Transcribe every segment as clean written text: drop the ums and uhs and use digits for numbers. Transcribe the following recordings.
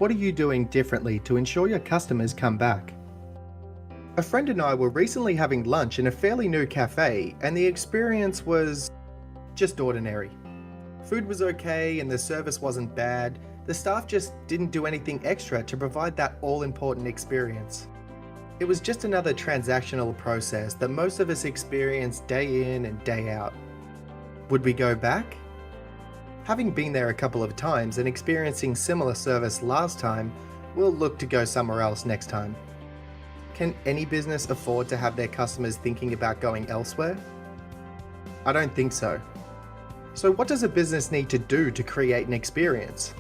What are you doing differently to ensure your customers come back? A friend and I were recently having lunch in a fairly new cafe, and the experience was just ordinary. Food was okay and the service wasn't bad. The staff just didn't do anything extra to provide that all-important experience. It was just another transactional process that most of us experience day in and day out. Would we go back? Having been there a couple of times and experiencing similar service last time, we'll look to go somewhere else next time. Can any business afford to have their customers thinking about going elsewhere? I don't think so. So what does a business need to do to create an experience?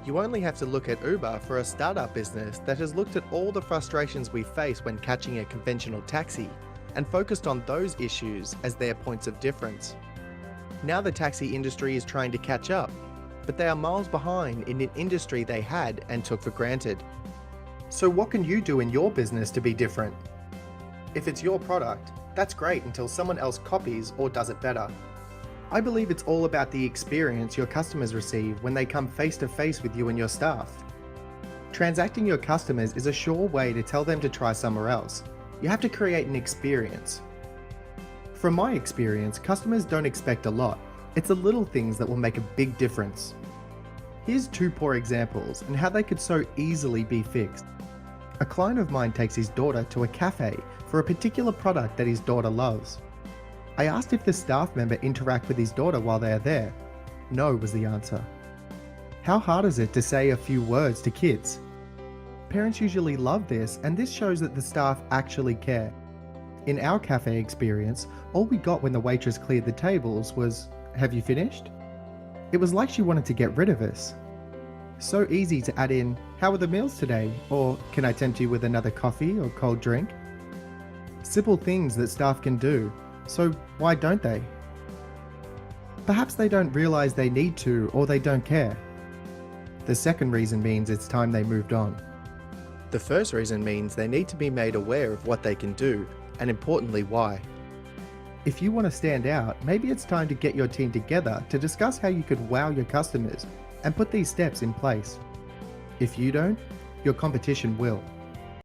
You only have to look at Uber for a startup business that has looked at all the frustrations we face when catching a conventional taxi and focused on those issues as their points of difference. Now the taxi industry is trying to catch up, but they are miles behind in an industry they had and took for granted. So what can you do in your business to be different? If it's your product, that's great until someone else copies or does it better. I believe it's all about the experience your customers receive when they come face to face with you and your staff. Transacting your customers is a sure way to tell them to try somewhere else. You have to create an experience. From my experience, customers don't expect a lot. It's the little things that will make a big difference. Here's two poor examples and how they could so easily be fixed. A client of mine takes his daughter to a cafe for a particular product that his daughter loves. I asked if the staff member interact with his daughter while they are there. No was the answer. How hard is it to say a few words to kids? Parents usually love this, and this shows that the staff actually care. In our cafe experience, all we got when the waitress cleared the tables was, "Have you finished?" It was like she wanted to get rid of us. So easy to add in, "How are the meals today?" or "Can I tempt you with another coffee or cold drink?" Simple things that staff can do, so why don't they? Perhaps they don't realize they need to, or they don't care. The second reason means it's time they moved on. The first reason means they need to be made aware of what they can do, and importantly, why. If you want to stand out, maybe it's time to get your team together to discuss how you could wow your customers and put these steps in place. If you don't, your competition will.